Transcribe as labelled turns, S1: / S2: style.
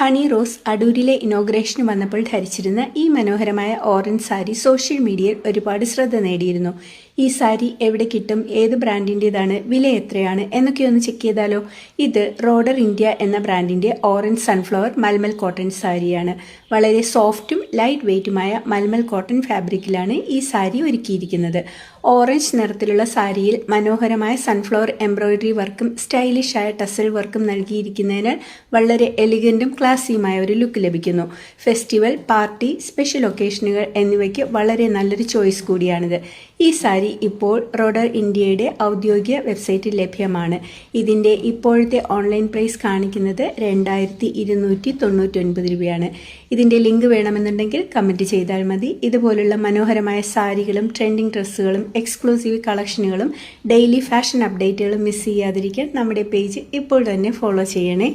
S1: ഹണി റോസ് അടൂരിലെ ഇനോഗ്രേഷന് വന്നപ്പോൾ ധരിച്ചിരുന്ന ഈ മനോഹരമായ ഓറഞ്ച് സാരി സോഷ്യൽ മീഡിയയിൽ ഒരുപാട് ശ്രദ്ധ നേടിയിരുന്നു. ഈ സാരി എവിടെ കിട്ടും, ഏത് ബ്രാൻഡിൻ്റേതാണ്, വില എത്രയാണ് എന്നൊക്കെ ഒന്ന് ചെക്ക് ചെയ്താലോ. ഇത് റോഡർ ഇന്ത്യ എന്ന ബ്രാൻഡിൻ്റെ ഓറഞ്ച് സൺഫ്ലവർ മൽമൽ കോട്ടൺ സാരിയാണ്. വളരെ സോഫ്റ്റും ലൈറ്റ് വെയ്റ്റുമായ മൽമൽ കോട്ടൺ ഫാബ്രിക്കിലാണ് ഈ സാരി ഒരുക്കിയിരിക്കുന്നത്. ഓറഞ്ച് നിറത്തിലുള്ള സാരിയിൽ മനോഹരമായ സൺഫ്ലവർ എംബ്രോയിഡറി വർക്കും സ്റ്റൈലിഷായ ടസൽ വർക്കും നൽകിയിരിക്കുന്നതിനാൽ വളരെ എലിഗൻറ്റും ക്ലാസിയുമായ ഒരു ലുക്ക് ലഭിക്കുന്നു. ഫെസ്റ്റിവൽ, പാർട്ടി, സ്പെഷ്യൽ ഒക്കേഷനുകൾ എന്നിവയ്ക്ക് വളരെ നല്ലൊരു ചോയ്സ് കൂടിയാണിത്. ഈ സാരി ഇപ്പോൾ റോഡർ ഇന്ത്യയുടെ ഔദ്യോഗിക വെബ്സൈറ്റിൽ ലഭ്യമാണ്. ഇതിൻ്റെ ഇപ്പോഴത്തെ ഓൺലൈൻ പ്രൈസ് കാണിക്കുന്നത് 2299 രൂപയാണ്. ഇതിൻ്റെ ലിങ്ക് വേണമെന്നുണ്ടെങ്കിൽ കമൻറ്റ് ചെയ്താൽ മതി. ഇതുപോലുള്ള മനോഹരമായ സാരികളും ട്രെൻഡിങ് ഡ്രസ്സുകളും എക്സ്ക്ലൂസീവ് കളക്ഷനുകളും ഡെയിലി ഫാഷൻ അപ്ഡേറ്റുകളും മിസ് ചെയ്യാതിരിക്കാൻ നമ്മുടെ പേജ് ഇപ്പോൾ തന്നെ ഫോളോ ചെയ്യണേ.